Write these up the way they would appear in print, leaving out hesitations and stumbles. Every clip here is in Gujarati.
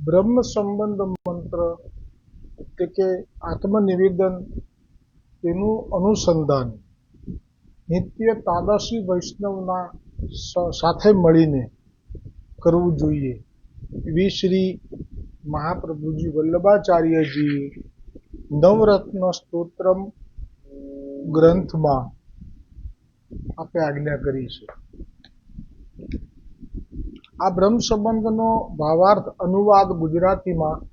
બ્રહ્મ સંબંધ મંત્ર એટલે કે આત્મનિવેદન, તેનું અનુસંધાન નિત્ય તાદશી વૈષ્ણવના સાથે મળીને કરવું જોઈએ એવી શ્રી મહાપ્રભુજી વલ્લભાચાર્યજીએ નવરત્ન સ્તોત્રમ ગ્રંથમાં આપે આજ્ઞા કરી છે. આ બ્રહ્મ સંબંધનો ભાવાર્થ અનુવાદ ગુજરાતીમાં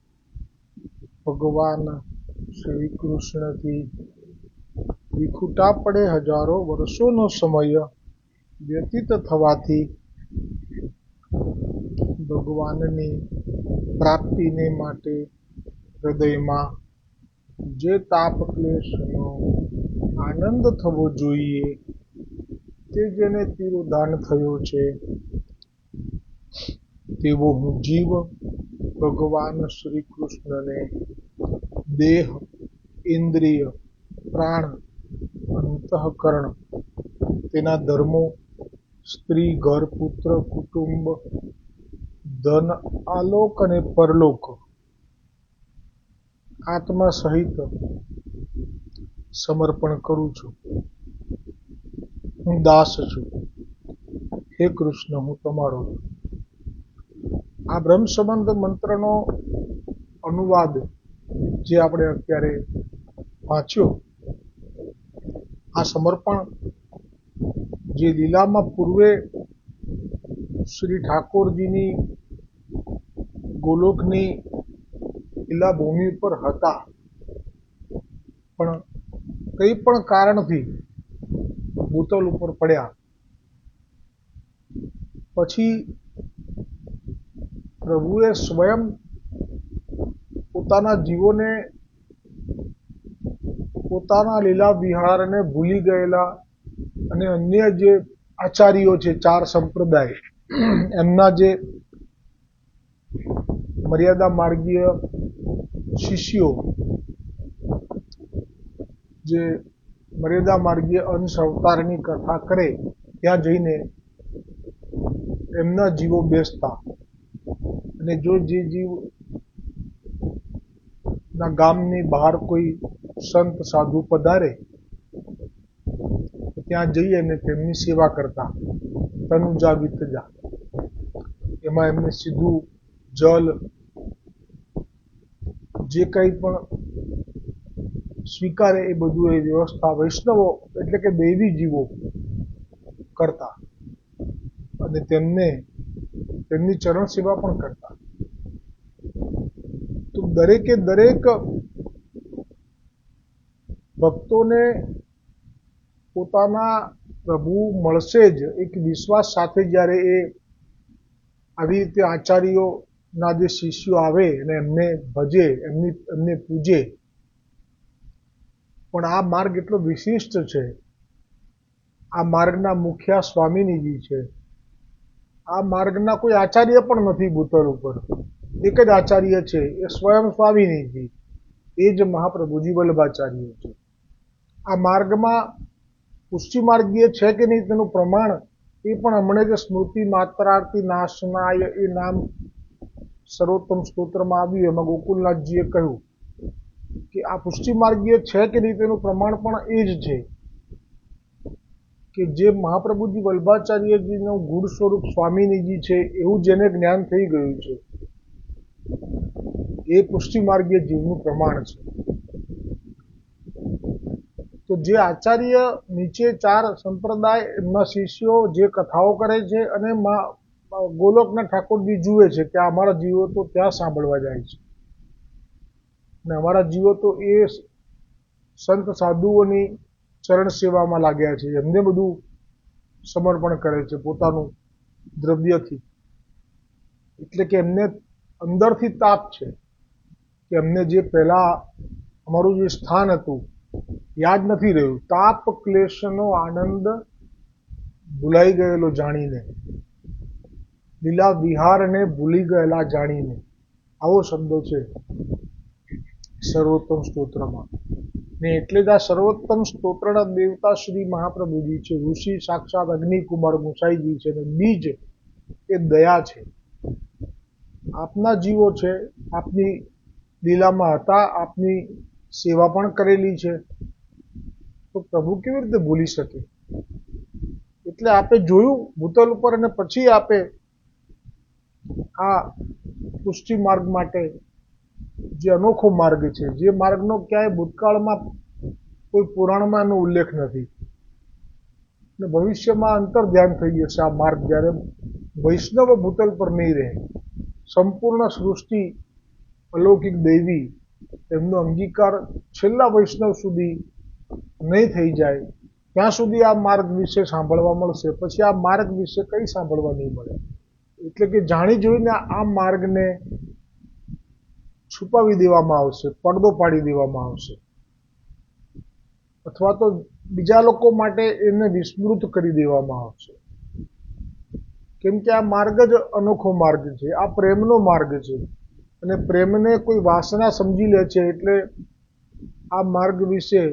ભગવાન શ્રી કૃષ્ણથી વિખૂટા પડે હજારો વર્ષોનો સમય વ્યતીત થવાથી ભગવાનની પ્રાપ્તિને માટે હૃદયમાં જે તાપ ક્લેશનો આનંદ થવો જોઈએ તે જેને તિરોધાન થયો છે તેવો હું જીવ ભગવાન શ્રી કૃષ્ણને દેહ, ઇન્દ્રિય, પ્રાણ, અંતઃકરણ, તેના ધર્મો, સ્ત્રી, ઘર, પુત્ર, કુટુંબ, ધન, આલોક અને પરલોક આત્મા સહિત સમર્પણ કરું છું. હું દાસ છું. હે કૃષ્ણ, હું તમારો છું. આ બ્રહ્મ સંબંધ મંત્રનો અનુવાદ જે આપણે અત્યારે વાંચ્યો, આ સમર્પણ જે લીલામાં પૂર્વે શ્રી ઠાકોરજીની ગોલોકની લીલા ભૂમિ પર હતા, પણ કઈ પણ કારણથી ભૂતલ ઉપર પડ્યા, પછી પ્રભુએ સ્વયં પોતાના જીવોને પોતાના લીલા વિહારને ભૂલી ગયેલા અને અન્ય જે આચાર્યો છે, ચાર સંપ્રદાય, એમના જે મર્યાદા માર્ગીય શિષ્યો, જે મર્યાદા માર્ગીય અંશ અવતારની કથા કરે ત્યાં જઈને એમના જીવો બેસતા, અને જો જે જીવ ના ગામની બહાર કોઈ સંત સાધુ પધારે ત્યાં જઈ અને તેમની સેવા કરતા. તનુજા વિતજા, એમાં એમને સીધું જલ જે કંઈ પણ સ્વીકારે એ બધું એ વ્યવસ્થા વૈષ્ણવો એટલે કે દૈવી જીવો કરતા, અને તેમની ચરણ સેવા પણ કરતા. તો દરેકે દરેક ભક્તોને પોતાના પ્રભુ મળશે જ એક વિશ્વાસ સાથે જ્યારે એ આવી રીતે આચાર્યોના જે શિષ્યો આવે અને એમને ભજે, એમને પૂજે. પણ આ માર્ગ એટલો વિશિષ્ટ છે. આ માર્ગના મુખ્ય સ્વામિનીજી છે. આ માર્ગના કોઈ આચાર્ય પણ નથી ભૂતલ ઉપર. એક જ આચાર્ય છે, એ સ્વયં સ્વામિનીજી, એ જ મહાપ્રભુજી વલ્લભાચાર્ય છે. આ માર્ગમાં પુષ્ટિ માર્ગીય છે કે નહીં તેનું પ્રમાણ એ પણ હમણાં જ સ્મૃતિ માત્રાર્થી નાશનાય એ નામ સર્વોત્તમ સ્તોત્રમાં આવ્યું, એમાં ગોકુલનાથજીએ કહ્યું કે આ પુષ્ટિ માર્ગીય છે કે નહીં તેનું પ્રમાણ પણ એ જ છે કે જે મહાપ્રભુજી વલ્લભાચાર્યજીનું ગુણ સ્વરૂપ સ્વામિનીજી છે એવું જેને જ્ઞાન થઈ ગયું છે, એ પુષ્ટિ માર્ગીય જીવનું પ્રમાણ છે. તો જે આચાર્ય નીચે ચાર સંપ્રદાય એમના શિષ્યો જે કથાઓ કરે છે અને ગોલોકના ઠાકોરજી જુએ છે કે અમારા જીવો તો ત્યાં સાંભળવા જાય છે, અને અમારા જીવો તો એ સંત સાધુઓની ચરણ સેવામાં લાગ્યા છે, એમને બધું સમર્પણ કરે છે પોતાનું દ્રવ્યથી. એટલે કે એમને અંદરથી તાપ છે કે એમને જે પહેલા અમારું જે સ્થાન હતું યાદ નથી રહ્યું. તાપ ક્લેશનો આનંદ ભૂલાઈ ગયેલો જાણીને, લીલા વિહારને ભૂલી ગયેલા જાણીને, આવો શબ્દ છે સર્વોત્તમ સ્તોત્રમાં. ને એટલે જ આ સર્વોત્તમ સ્તોત્રના દેવતા શ્રી મહાપ્રભુજી છે, ઋષિ સાક્ષાત અગ્નિકુમાર ગુસાઈજી છે, અને બીજ એ દયા છે. આપના જીવો છે, આપની લીલામાં હતા, આપની સેવા પણ કરેલી છે, તો પ્રભુ કેવી રીતે ભૂલી શકે? એટલે આપે જોયું ભૂતલ ઉપર અને પછી આપે આ પુષ્ટિ માર્ગ માટે જે અનોખો માર્ગ છે, જે માર્ગનો ક્યાંય ભૂતકાળમાં કોઈ પુરાણમાં એનો ઉલ્લેખ નથી ને ભવિષ્યમાં અંતર ધ્યાન થઈ જશે આ માર્ગ જ્યારે વૈષ્ણવ ભૂતલ પર નહીં રહે, સંપૂર્ણ સૃષ્ટિ અલૌકિક દૈવી એમનો અંગીકાર છેલ્લા વૈષ્ણવ સુધી નહીં થઈ જાય ત્યાં સુધી આ માર્ગ વિશે સાંભળવા મળશે, પછી આ માર્ગ વિશે કંઈ સાંભળવા નહીં મળે. એટલે કે જાણી જોઈને આ માર્ગને છુપાવી દેવામાં આવશે, પડદો પાડી દેવામાં આવશે, અથવા તો બીજા લોકો માટે એને વિસ્મૃત કરી દેવામાં આવશે. કેમ કે આ માર્ગ જ અનોખો માર્ગ છે, આ પ્રેમનો માર્ગ છે અને પ્રેમને કોઈ વાસના સમજી લે છે. એટલે આ માર્ગ વિશે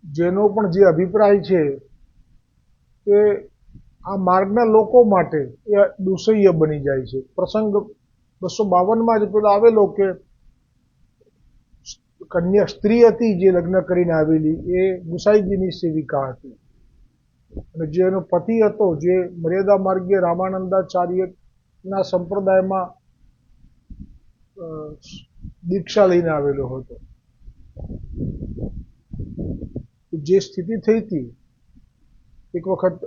જેનો પણ જે અભિપ્રાય છે તે આ માર્ગના લોકો માટે એ દુસહ્ય બની જાય છે. પ્રસંગ 252 જ પેલો આવેલો કે કન્યા સ્ત્રી હતી જે લગ્ન કરીને આવેલી, એ ગુસાઈજીની સેવિકા હતી અને જે એનો પતિ હતો જે મર્યાદા માર્ગીય રામાનંદાચાર્યના સંપ્રદાયમાં દીક્ષા લઈને આવેલો હતો. જે સ્થિતિ થઈ હતી, એક વખત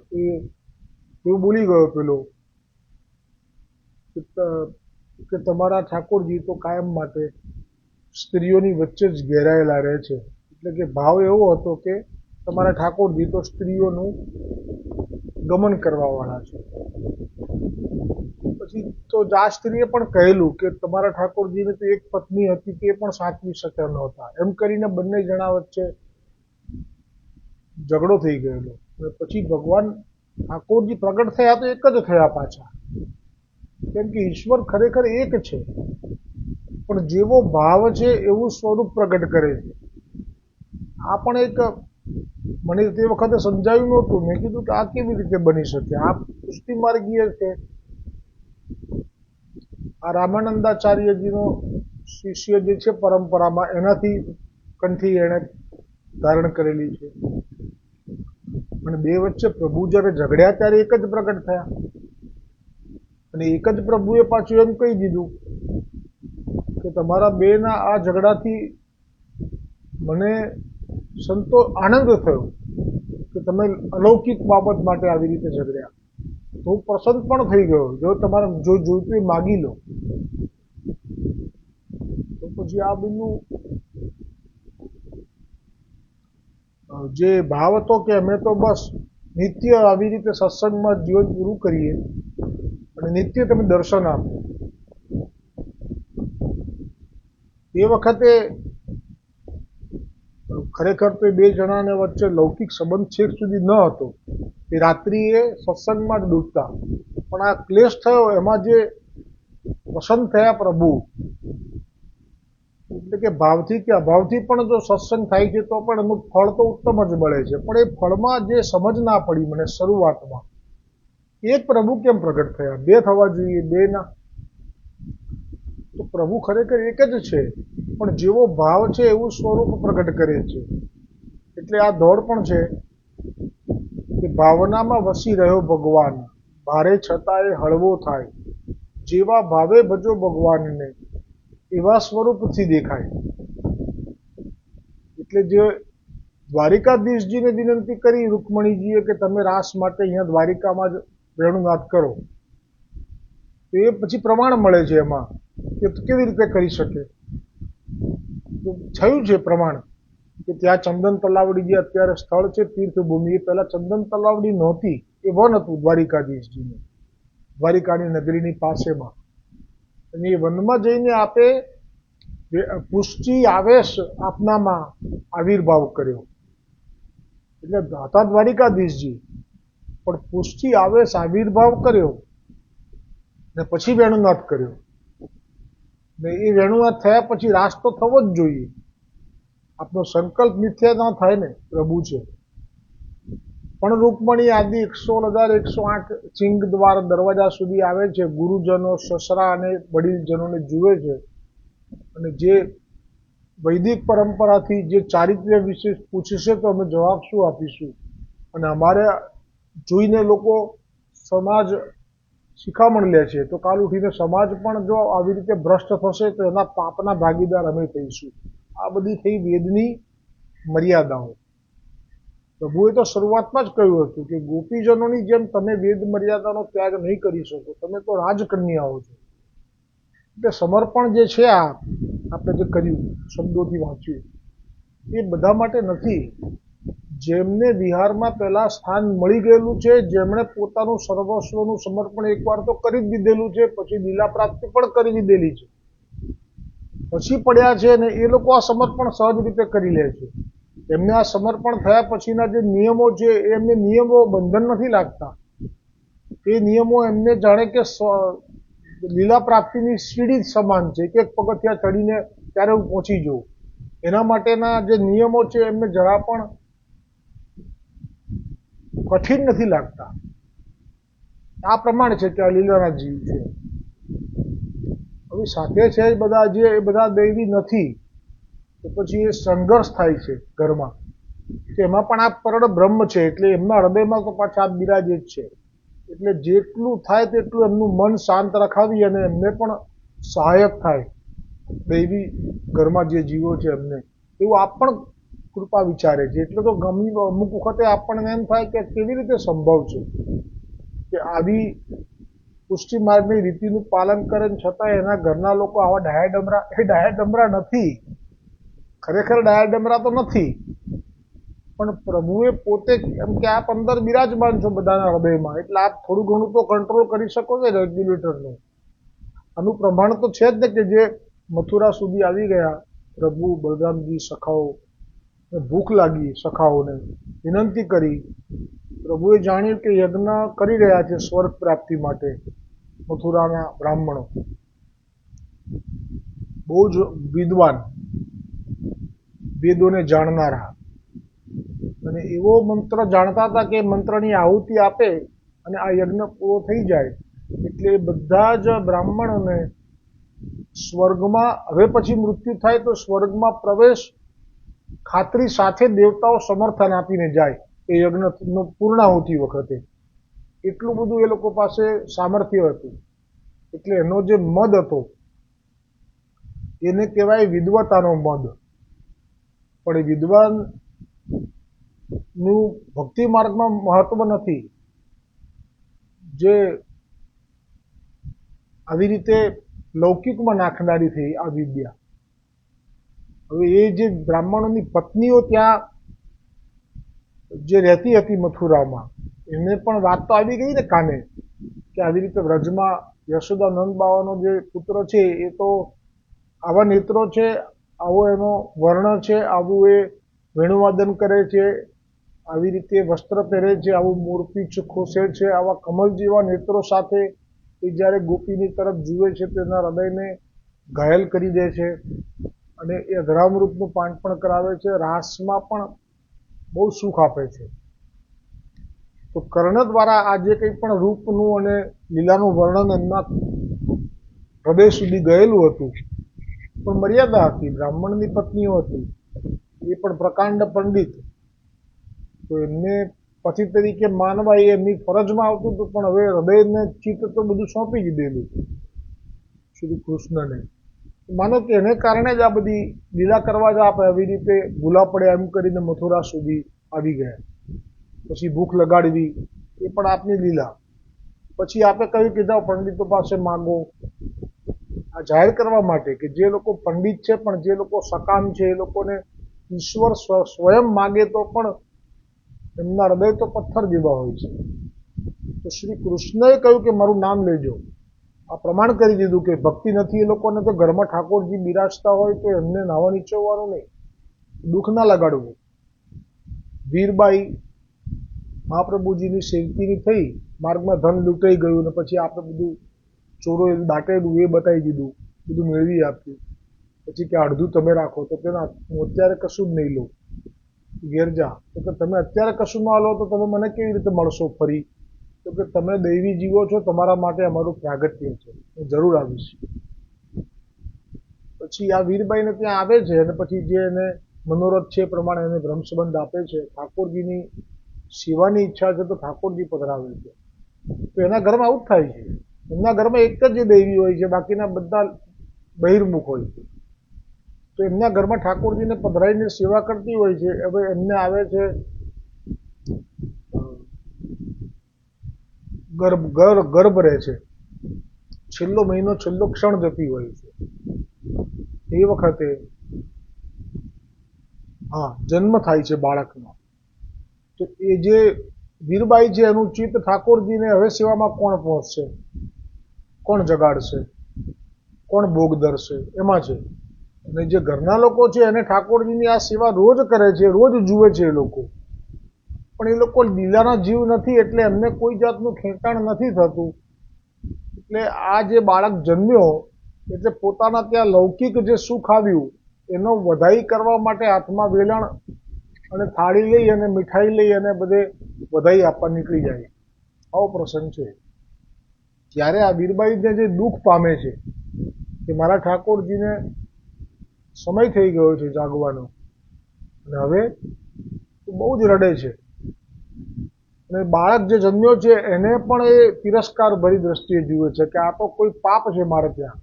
એવું બોલી ગયો પેલો કે તમારા ઠાકોરજી તો કાયમ માટે સ્ત્રીઓની વચ્ચે જ ઘેરાયેલા રહે છે. એટલે કે ભાવ એવો હતો કે તમારા ઠાકોરજી તો સ્ત્રીઓનું ગમન કરવાવાળા છે. પછી તો આ સ્ત્રીએ પણ કહેલું કે તમારા ઠાકોરજીને તો એક પત્ની હતી તે પણ સાચવી શક્યા નહોતા. એમ કરીને બંને જણા વચ્ચે ઝઘડો થઈ ગયેલો. પછી ભગવાન ઠાકોરજી પ્રગટ થયા તો એક જ થયા પાછા, કેમ કે ઈશ્વર ખરેખર એક છે, પણ જેવો ભાવ છે એવું સ્વરૂપ પ્રગટ કરે છે. આ પણ એક મને તે વખતે સમજાયું નહોતું. મેં કીધું કે આ કેવી રીતે બની શકે? આ પુષ્ટિ માર્ગીય છે, આ રામાનંદાચાર્યજીનો શિષ્ય જે છે પરંપરામાં એનાથી કંઠી એણે ધારણ કરેલી છે. અને બે વચ્ચે પ્રભુ જ્યારે ઝઘડ્યા ત્યારે એક જ પ્રગટ થયા અને એક જ પ્રભુએ પાછું એમ કહી દીધું કે તમારા બેના આ ઝઘડાથી મને આનંદ થયો કે તમે અલૌકિક બાબત માટે આવી રીતે ઝઘડ્યા, તો હું પ્રસન્ન પણ થઈ ગયો. જો તમારે જો જોઈતું એ માગી લો. તો પછી આ બધું જે ભાવ હતો કે અમે તો બસ નિત્ય આવી રીતે સત્સંગમાં જીવન પૂરું કરીએ અને નિત્ય તમે દર્શન આપો. એ વખતે ખરેખર તો બે જણાને વચ્ચે લૌકિક સંબંધ છેક સુધી ન હતો. એ રાત્રિએ સત્સંગમાં જ ડૂબતા, પણ આ ક્લેશ થયો એમાં જે પ્રસન્ન થયા પ્રભુ, એટલે કે ભાવથી કે અભાવથી પણ જો સત્સંગ થાય છે તો પણ એનું ફળ તો ઉત્તમ જ મળે છે. પણ એ ફળમાં જે સમજ ના પડી મને શરૂઆતમાં, એક પ્રભુ કેમ પ્રગટ થયા? બે થવા જોઈએ, બે ના. તો પ્રભુ ખરેખર એક જ છે, પણ જેવો ભાવ છે એવું સ્વરૂપ પ્રગટ કરે છે. એટલે આ દોડ પણ છે કે ભાવનામાં વસી રહ્યો ભગવાન, ભારે છતાં એ હળવો થાય, જેવા ભાવે ભજો ભગવાનને એવા સ્વરૂપથી દેખાય. એટલે જે દ્વારિકાધીશજીને વિનંતી કરી રૂકમણીજીએ કે તમે રાસ માટે અહીંયા દ્વારિકામાં જ વેણુનાદ કરો, તો એ પછી પ્રમાણ મળે છે એમાં કે કેવી રીતે કરી શકે. તો થયું છે પ્રમાણ કે ત્યાં ચંદન તલાવડી જે અત્યારે સ્થળ છે તીર્થભૂમિ, એ પહેલા ચંદન તલાવડી નહોતી, એ વન હતું દ્વારિકાધીશજીનું, દ્વારિકાની નગરીની પાસેમાં. અને એ વનમાં જઈને આપે પુષ્ટિ આવેશ આપનામાં આવિર્ભાવ કર્યો. એટલે હતા દ્વારિકાધીશજી, પણ પુષ્ટિ આવેશ આવિર્ભાવ કર્યો ને પછી વેણુનાથ કર્યો. ને એ વેણુનાથ થયા પછી રાસ તો થવો જ જોઈએ. આપનો સંકલ્પ મિથ્યા ના થાય ને, પ્રભુ છે. પણ રૂકમણી આદિ 16,108 સિંહ દ્વાર દરવાજા સુધી આવે છે, ગુરુજનો, સસરા અને વડીલજનોને જુએ છે, અને જે વૈદિક પરંપરાથી જે ચારિત્ર્ય વિશે પૂછશે તો અમે જવાબ શું આપીશું? અને અમારે જોઈને લોકો સમાજ શિખામણ લે છે, તો કાલ ઉઠીને સમાજ પણ જો આવી રીતે ભ્રષ્ટ થશે તો એના પાપના ભાગીદાર અમે થઈશું. આ બધી થઈ વેદની મર્યાદાઓ. પ્રભુએ તો શરૂઆતમાં જ કહ્યું હતું કે ગોપીજનોની જેમ તમે વેદ મર્યાદાનો ત્યાગ નહીં કરી શકો, તમે તો રાજકન્યાઓ છો. એટલે સમર્પણ જે છે, આ આપણે જે કર્યું, શબ્દોથી વાંચ્યું, એ બધા માટે નથી. જેમને વિહારમાં પહેલા સ્થાન મળી ગયેલું છે, જેમણે પોતાનું સર્વસ્વનું સમર્પણ એકવાર તો કરી જ દીધેલું છે, પછી લીલા પ્રાપ્તિ પણ કરી દીધેલી છે, પછી પડ્યા છે, ને એ લોકો આ સમર્પણ સહજ રીતે કરી લે છે. એમને આ સમર્પણ થયા પછીના જે નિયમો છે, એમને નિયમો બંધન નથી લાગતા. એ નિયમો એમને જાણે કે લીલા પ્રાપ્તિની સીડી સમાન છે, એક પગથિયા ચડીને ત્યારે હું પહોંચી જઉં. એના માટેના જે નિયમો છે એમને જરા પણ કઠિન નથી લાગતા. આ પ્રમાણે છે કે આ લીલાના જીવ છે. હવે સાથે છે બધા જે એ બધા દૈવી નથી, તો પછી એ સંઘર્ષ થાય છે ઘરમાં. એમાં પણ આ પરળ બ્રહ્મ છે, એટલે એમના હૃદયમાં તો પાછા આ બિરાજે જ છે. એટલે જેટલું થાય તેટલું એમનું મન શાંત રખાવી અને એમને પણ સહાયક થાય, દૈવી ઘરમાં જે જીવો છે એમને, એવું આપ પણ કૃપા વિચારે છે. એટલે તો અમુક વખતે આપણને એમ થાય કે કેવી રીતે સંભવ છે કે આવી પુષ્ટિ માર્ગની રીતિનું પાલન કરે છતાં એના ઘરના લોકો આવા ડાયાડમરા. એ ડાયાડમરા નથી, ખરેખર ડાયાડમરા તો નથી, પણ પ્રભુએ પોતે એમ કે આપ અંદર બિરાજમાન છો બધાના હૃદયમાં, એટલે આપ થોડું ઘણું તો કંટ્રોલ કરી શકો છો રેગ્યુલેટરનું. આનું પ્રમાણ તો છે જ ને કે જે મથુરા સુધી આવી ગયા પ્રભુ બલરામજી, સખાઓ, ભૂખ લાગી, સખાઓને વિનંતી કરી. પ્રભુએ જાણ્યું કે યજ્ઞ કરી રહ્યા છે સ્વર્ગ પ્રાપ્તિ માટે મથુરાના બ્રાહ્મણો, બહુ જ વિદ્વાન, વેદોને જાણનારા, અને એવો મંત્ર જાણતા હતા કે મંત્રની આહુતિ આપે અને આ યજ્ઞ પૂરો થઈ જાય એટલે બધા જ બ્રાહ્મણોને સ્વર્ગમાં, હવે પછી મૃત્યુ થાય તો સ્વર્ગમાં પ્રવેશ ખાતરી સાથે દેવતાઓ સમર્થન આપીને જાય એ યજ્ઞનો પૂર્ણાહુતિ વખતે. એટલું બધું એ લોકો પાસે સામર્થ્ય હતું. એટલે એનો જે મદ હતો એને કહેવાય વિદ્વતાનો મદ. પણ એ વિદ્વાન નું ભક્તિ માર્ગમાં મહત્વ નથી. જે આવી રીતે લૌકિકમાં નાખનારી થઈ આ વિદ્યા. હવે એ જે બ્રાહ્મણોની પત્નીઓ ત્યાં જે રહેતી હતી મથુરામાં, એમને પણ વાત તો આવી ગઈ ને કાને કે આવી રીતે વ્રજમાં યશોદાનંદ બાવાનો જે પુત્ર છે એ તો આવા નેત્રો છે, આવો એનો વર્ણ છે, આવું એ વેણુવાદન કરે છે, આવી રીતે વસ્ત્ર પહેરે છે, આવું મોરપીંછ ખોસે છે, આવા કમલ જેવા નેત્રો સાથે એ જ્યારે ગોપીની તરફ જુએ છે તો એના હૃદયને ઘાયલ કરી દે છે અને એ અઘરામૃતનું પાન પણ કરાવે છે, રાસમાં પણ બહુ સુખ આપે છે. તો કર્ણ દ્વારા આ જે કંઈ પણ રૂપનું અને લીલાનું વર્ણન એમના હૃદય સુધી ગયેલું હતું, પણ મર્યાદા હતી. બ્રાહ્મણની પત્નીઓ હતી, એ પણ પ્રકાંડ પંડિત, તો એમને પતિ તરીકે માનવા એ એમની ફરજમાં આવતું હતું, પણ હવે હૃદયને ચિત્ત તો બધું સોંપી દીધેલું શ્રી કૃષ્ણને. માનો કે એને કારણે જ આ બધી લીલા કરવા જ આપણે આવી રીતે ભૂલા પડ્યા એમ કરીને મથુરા સુધી આવી ગયા. પછી ભૂખ લગાડવી એ પણ આપની લીલા. પછી આપે કહ્યું કે જાઓ પંડિતો પાસે માગો, આ જાહેર કરવા માટે કે જે લોકો પંડિત છે પણ જે લોકો સકામ છે એ લોકોને ઈશ્વર સ્વયં માગે તો પણ એમના હૃદય તો પથ્થર જેવા હોય છે. તો શ્રી કૃષ્ણએ કહ્યું કે મારું નામ લેજો. આ પ્રમાણ કરી દીધું કે ભક્તિ નથી એ લોકોને તો ઘરમાં ઠાકોરજી બિરાજતા હોય તો એમને નાવા નીચોવાનું નહીં, દુઃખ ના લગાડવું. વીરબાઈ મહાપ્રભુજીની સેવકીની થઈ, માર્ગમાં ધન લૂંટાઈ ગયું ને પછી આપણે બધું ચોરો દાટેલું એ બતાવી દીધું, બધું મેળવી આપ્યું. પછી કે અડધું તમે રાખો, તો તેના હું અત્યારે કશું જ નહીં લઉં. ઘેર જા. તો કે તમે અત્યારે કશું ના લો તો તમે મને કેવી રીતે મળશો ફરી? તો કે તમે દૈવી જીવો છો, તમારા માટે અમારું પ્રાગટ્ય છે, હું જરૂર આવીશ. પછી આ વીરબાઈને ત્યાં આવે છે અને પછી જે એને મનોરથ છે એ પ્રમાણે એને બ્રહ્મસંબંધ આપે છે. ઠાકોરજીની સેવાની ઈચ્છા છે તો ઠાકોરજી પધરાવે છે. તો એના ઘરમાં આવું જ થાય છે. એમના ઘરમાં એક જ દેવી હોય છે, બાકીના બધા બહિર્મુખ હોય છે. તો એમના ઘરમાં ઠાકોરજીને પધરાઈને સેવા કરતી હોય છે. હવે એમને આવે છે ગર્ભ રહે છે, છેલ્લો મહિનો છેલ્લો ક્ષણ જતી હોય છે. એ વખતે જન્મ થાય છે બાળકનો. તો એ જે વીરબાઈ છે એનું ચિત્ત ઠાકોરજીને હવે સેવામાં કોણ પહોંચશે, કોણ જગાડશે, કોણ ભોગ ધરશે એમાં છે. અને જે ઘરના લોકો છે એને ઠાકોરજીની આ સેવા રોજ કરે છે, રોજ જુએ છે એ લોકો. પણ એ લોકો લીલાના જીવ નથી એટલે એમને કોઈ જાતનું ખેંચાણ નથી થતું. એટલે આ જે બાળક જન્મ્યો એટલે પોતાના ત્યાં લૌકિક જે સુખ આવ્યું એનો વધાઈ કરવા માટે હાથમાં વેલણ અને થાળી લઈ અને મીઠાઈ લઈ અને બધે વધાઈ આપવા નીકળી જાય. આવો પ્રસંગ છે. ત્યારે આ વીરબાઈને જે દુઃખ પામે છે કે મારા ઠાકોરજીને સમય થઈ ગયો છે જાગવાનો, અને હવે બહુ જ રડે છે. અને બાળક જે જન્મ્યો છે એને પણ એ તિરસ્કાર ભરી દ્રષ્ટિએ જુએ છે કે આ તો કોઈ પાપ છે મારે ત્યાં,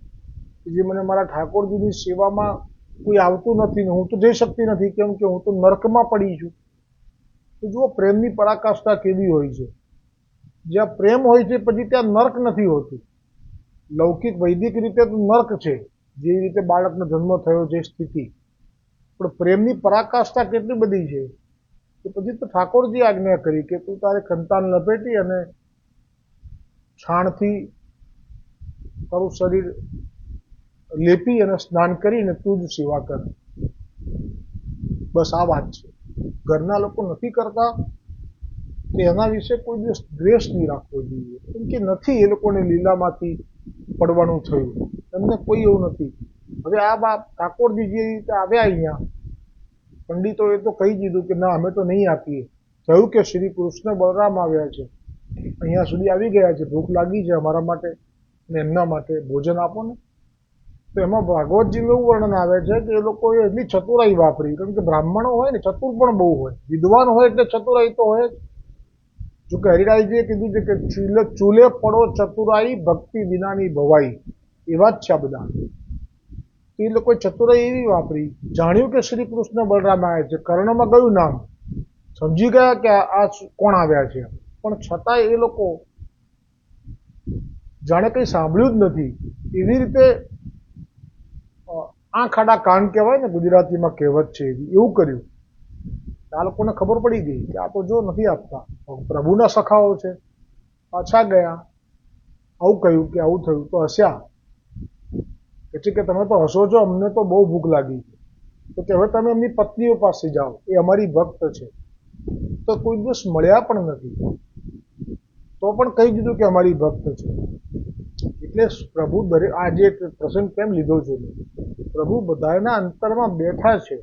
જે મને મારા ઠાકોરજીની સેવામાં કોઈ આવતું નથી ને હું તો જઈ શકતી નથી, કેમ કે હું તો નર્કમાં પડી છું. તો જુઓ પ્રેમની પરાકાષ્ઠા કેવી હોય છે. જ્યાં પ્રેમ હોય છે પછી ત્યાં નર્ક નથી હોતું. લૌકિક વૈદિક રીતે તો નર્ક છે, જે રીતે બાળકનો જન્મ થયો છે સ્થિતિ. પણ પ્રેમની પરાકાષ્ઠા કેટલી બધી છે કે પછી તો ઠાકોરજી આજ્ઞા કરી કે તું તારે ખંતાન લપેટી અને છાણથી તારું શરીર લેપી અને સ્નાન કરીને તું જ સેવા કર. બસ આ વાત છે. ઘરના લોકો નથી કરતા તો એના વિશે કોઈ દિવસ દ્વેષ નહીં રાખવો જોઈએ, કેમ કે નથી એ લોકોને લીલામાંથી પડવાનું થયું, એમને કોઈ એવું નથી. હવે આ બાપ ઠાકોરજી જે રીતે આવ્યા અહીંયા, પંડિતોએ તો કહી દીધું કે ના અમે તો નહીં આપીએ. કહ્યું કે શ્રી કૃષ્ણ બલરામ આવ્યા છે, અહીંયા સુધી આવી ગયા છે, ભૂખ લાગી છે અમારા માટે અને એમના માટે ભોજન આપો ને. તો એમાં ભાગવતજીનું એવું વર્ણન આવે છે કે એ લોકોએ એટલી ચતુરાઈ વાપરી, કારણ કે બ્રાહ્મણો હોય ને ચતુર પણ બહુ હોય, વિદ્વાન હોય એટલે ચતુરાઈ તો હોય જ. જો કે હરિરાયજીએ કીધું છે કે ચૂલે પડો ચતુરાઈ ભક્તિ વિનાની ભવાઈ, એવા જ છે આ બધા. એ લોકોએ ચતુરાઈ એવી વાપરી, જાણ્યું કે શ્રી કૃષ્ણ બલરામ આવ્યા છે, કર્ણમાં કયું નામ સમજી ગયા કે આ કોણ આવ્યા છે, પણ છતાંય એ લોકો જાણે કંઈ સાંભળ્યું જ નથી એવી રીતે આંખ આડા કાન કહેવાય ને ગુજરાતીમાં કહેવત છે, એવું કર્યું. આ લોકોને ખબર પડી ગઈ કે આ તો જો નથી આપતા, પ્રભુના સખાઓ છે. પાછા ગયા, આવું કહ્યું કે આવું થયું તો હસ્યા. એટલે કે તમે તો હસો છો, અમને તો બહુ ભૂખ લાગી છે. તો કે હવે તમે એમની પત્નીઓ પાસે જાઓ, એ અમારી ભક્ત છે. તો કોઈ દિવસ મળ્યા પણ નથી, તો પણ કહી દીધું કે અમારી ભક્ત છે. એટલે પ્રભુ દરેક આ જે પ્રસંગ કેમ લીધો છે, પ્રભુ બધાના અંતરમાં બેઠા છે.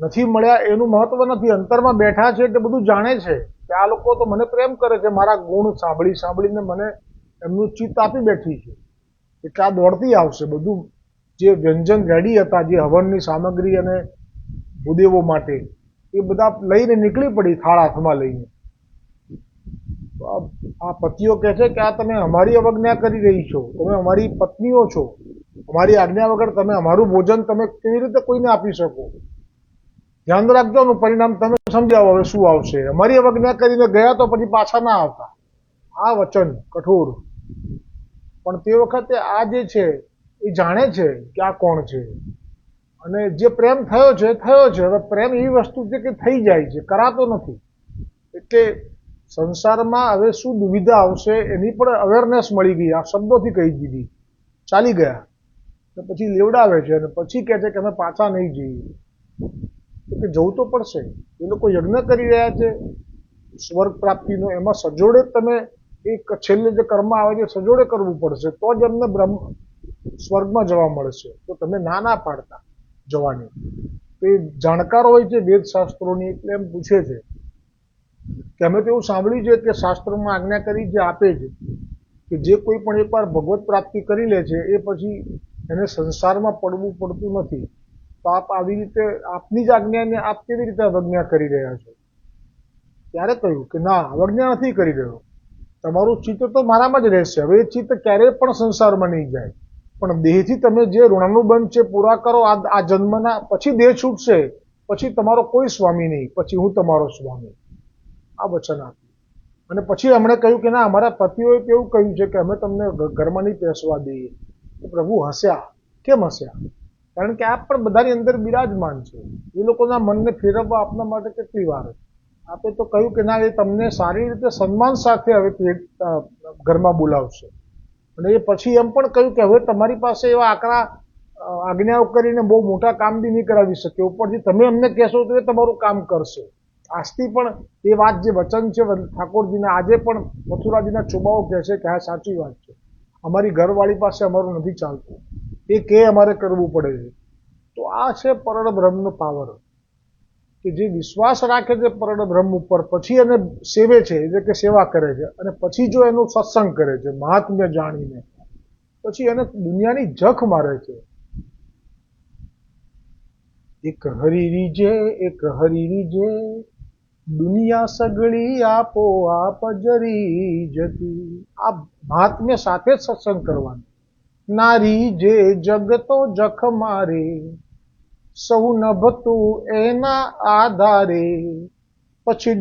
નથી મળ્યા એનું મહત્વ નથી, અંતરમાં બેઠા છે એટલે બધું જાણે છે કે આ લોકો તો મને પ્રેમ કરે છે, મારા ગુણ સાંભળીને મને એમનું ચિત્ત આપી બેઠી છે, એટલે આ દોડતી આવશે. બધું જે વ્યંજન રેડી હતા, જે હવનની સામગ્રી અને ભૂદેવો માટે, એ બધા લઈને નીકળી પડી થાળ હાથમાં લઈને. આ પતિઓ કહે છે કે આ તમે અમારી અવજ્ઞા કરી રહી છો, તમે અમારી પત્નીઓ છો, અમારી આજ્ઞા વગર તમે અમારું ભોજન તમે કેવી રીતે કોઈને આપી શકો? ધ્યાન રાખજો, પરિણામ તમે સમજાવો હવે શું આવશે. અમારી અવજ્ઞા કરીને ગયા તો પછી પાછા ના આવતા. આ વચન કઠોર. પણ તે વખતે આ જે છે એ જાણે છે કે આ કોણ છે, અને જે પ્રેમ થયો છે થયો છે. હવે પ્રેમ એવી વસ્તુ છે કે થઈ જાય છે, કરાતો નથી. એટલે સંસારમાં હવે શું દુવિધા આવશે એની પણ અવેરનેસ મળી ગઈ, આ શબ્દોથી કહી દીધી, ચાલી ગયા. પછી લેવડાવે છે અને પછી કહે છે કે અમે પાછા નહીં જઈએ. કે જવું તો પડશે. એ લોકો યજ્ઞ કરી રહ્યા છે સ્વર્ગ પ્રાપ્તિનો, એમાં સજોડે તમે એક છેલ્લે જે કર્મ આવે છે સજોડે કરવું પડશે, તો જ એમને સ્વર્ગમાં જવા મળશે. તો તમે ના પાડતા જવાની. તો એ જાણકાર હોય છે વેદ શાસ્ત્રોની, એટલે એમ પૂછે છે કે અમે તો એવું સાંભળ્યું છે કે શાસ્ત્રોમાં આજ્ઞા કરી જે આપે છે કે જે કોઈ પણ એકવાર ભગવત પ્રાપ્તિ કરી લે છે એ પછી એને સંસારમાં પડવું પડતું નથી. તો આપ આવી રીતે આપની જ આજ્ઞાને આપ કેવી રીતે અવજ્ઞા કરી રહ્યા છો? ત્યારે કહ્યું કે ના, અવજ્ઞા નથી કરી રહ્યો, તમારું ચિત્ત તો મારામાં જ રહેશે. હવે એ ચિત્ત ક્યારેય પણ સંસારમાં નહીં જાય, પણ દેહથી તમે જે ઋણાનુબંધ છે પૂરા કરો આ જન્મના, પછી દેહ છૂટશે, પછી તમારો કોઈ સ્વામી નહીં, પછી હું તમારો સ્વામી. આ વચન આપ્યું. અને પછી એમણે કહ્યું કે ના, અમારા પતિઓએ કેવું કહ્યું છે કે અમે તમને ઘરમાં નહીં બેસવા દઈએ. તો પ્રભુ હસ્યા. કેમ હસ્યા? કારણ કે આપ પણ બધાની અંદર બિરાજમાન છે. એ લોકોના મનને ફેરવવા આપના માટે કેટલી વાર. આપે તો કહ્યું કે ના, એ તમને સારી રીતે સન્માન સાથે હવે ઘરમાં બોલાવશે. અને એ પછી એમ પણ કહ્યું કે હવે તમારી પાસે એવા આકરા આજ્ઞાઓ કરીને બહુ મોટા કામ બી નહીં કરાવી શકે, ઉપરથી તમે એમને કહેશો તો એ તમારું કામ કરશે. આજથી પણ એ વાત, જે વચન છે ઠાકોરજીના, આજે પણ મથુરાજીના ચોબાઓ કહે છે કે હા, સાચી વાત છે. અમારી ઘરવાળી પાસે અમારું નથી ચાલતું, એ કે અમારે કરવું પડે છે. તો આ છે પરળ બ્રહ્મનો પાવર, કે જે વિશ્વાસ રાખે છે પરળ બ્રહ્મ ઉપર, પછી એને સેવે છે, એટલે કે સેવા કરે છે, અને પછી જો એનું સત્સંગ કરે છે મહાત્મ્ય જાણીને, પછી એને દુનિયાની જખ મારે છે. એક હરી રીજે, એક હરી રીજે, દુનિયા સગળી આપો આપ જરી જતી. આ મહાત્મ્ય સાથે જ સત્સંગ કરવાનો. નારી જે જગતો જખ મારે, સૌ નભતું એના આધારે, પછી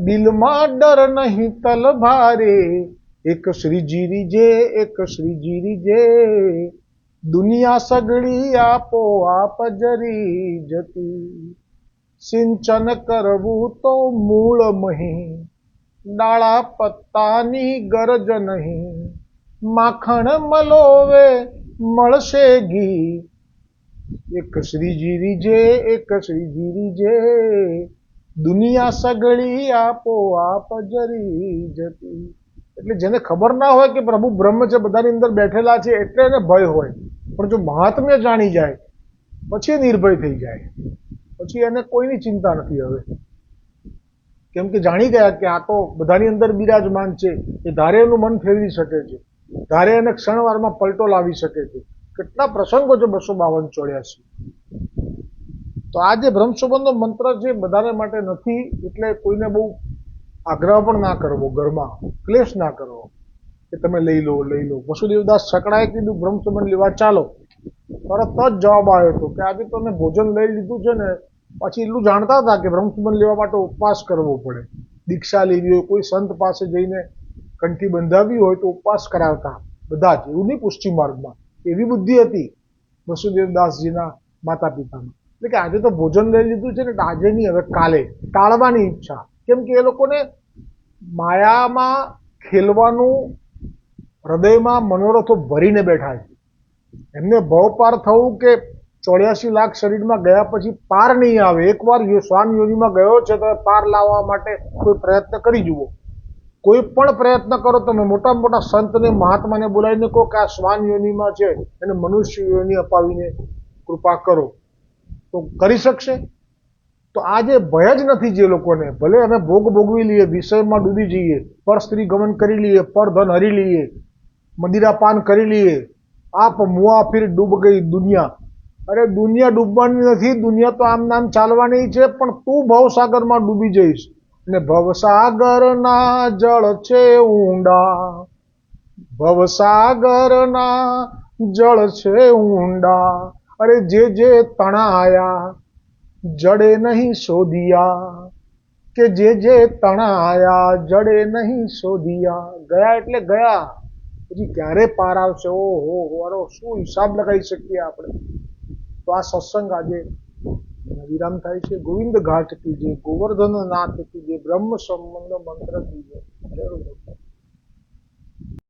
દિલમાં ડર નહીં તલભારે. એક શ્રીજી રીજે, એક શ્રીજી રીજે, દુનિયા સગળી આપો આપ જરી જતી. સિંચન કરવું તો મૂળ મહી, ડાળા પત્તાની ગરજ નહીં. માખણ મલોવે મળશે ઘી, એક શ્રીજી રીજે, એક શ્રીજી રીજે, દુનિયા સગળી આપો આપ જરી જતી. એટલે જેને ખબર ના હોય કે પ્રભુ બ્રહ્મ છે, બધાની અંદર બેઠેલા છે, એટલે એને ભય હોય. પણ જો મહાત્મ્ય જાણી જાય પછી નિર્ભય થઈ જાય, પછી એને કોઈની ચિંતા નથી હવે. કેમ કે જાણી ગયા કે આ તો બધાની અંદર બિરાજમાન છે, એ ધારે એનું મન ફેરવી શકે છે, ધારે એને ક્ષણવારમાં પલટો લાવી શકે છે. કેટલા પ્રસંગો છે 252-84. તો આ જે બ્રહ્મસંબંધનો મંત્ર છે બધાને માટે નથી, એટલે કોઈને બહુ આગ્રહ પણ ના કરવો, ઘરમાં ક્લેશ ના કરવો કે તમે લઈ લો લઈ લો. વસુદેવદાસ છકડાએ કીધું બ્રહ્મસંબંધ લેવા ચાલો, તરત જ જવાબ આવ્યો હતો કે આજે તમે ભોજન લઈ લીધું છે ને, પછી એટલું જાણતા હતા કે બ્રહ્મસંબંધ લેવા માટે ઉપવાસ કરવો પડે, દીક્ષા લેવી હોય, કોઈ સંત પાસે જઈને કંઠી બંધાવી હોય તો ઉપવાસ કરાવતા બધા જ, એવું નહીં પુષ્ટિ માર્ગમાં. એવી બુદ્ધિ હતી વસુદેવદાસજીના માતા પિતામાં. એટલે કે આજે તો ભોજન લઈ લીધું છે ને, આજે નહીં, હવે કાલે, ટાળવાની ઈચ્છા. કેમ કે એ લોકોને માયામાં ખેલવાનું હૃદયમાં મનોરથો ભરીને બેઠા છે. એમને ભવ પાર થવું કે 84 લાખ શરીરમાં ગયા પછી પાર નહીં આવે. એકવાર શ્વાન યોનિમાં ગયો છે તો પાર લાવવા માટે કોઈ પ્રયત્ન કરી જુઓ. કોઈ પણ પ્રયત્ન કરો તમે, મોટા મોટા સંતને મહાત્માને બોલાવીને કહો કે આ શ્વાન યોનિમાં છે, એને મનુષ્ય યોનિ અપાવીને કૃપા કરો, તો કરી શકશે? તો આ જે ભય જ નથી જે લોકોને, ભલે અમે ભોગ ભોગવી લઈએ, વિષયમાં ડૂબી જઈએ, પર સ્ત્રી ગમન કરી લઈએ, પર ધન હરી લઈએ, મદિરાપાન કરી લઈએ, આપ મુઆ ફિર ડૂબ ગઈ દુનિયા. અરે દુનિયા ડૂબવાની નથી, દુનિયા તો આમ નામ ચાલવાની છે, પણ તું ભવસાગરમાં ડૂબી જઈશ. અને ભવસાગરના જળ છે ઊંડા, ભવસાગરના જળ છે ઊંડા. અરે જે જે તણાયા જડે નહીં શોધિયા, કે જે તણાયા જડે નહીં શોધિયા. ગયા એટલે ગયા, પછી ક્યારે પાર આવશે? ઓહો, શું હિસાબ લગાવી શકીએ આપણે? તો આ સત્સંગ આજે વિરામ થાય છે. ગોવિંદ ઘાટ કી જય, ગોવર્ધન નાથ કી જય, બ્રહ્મ સંબંધ મંત્ર કી જય.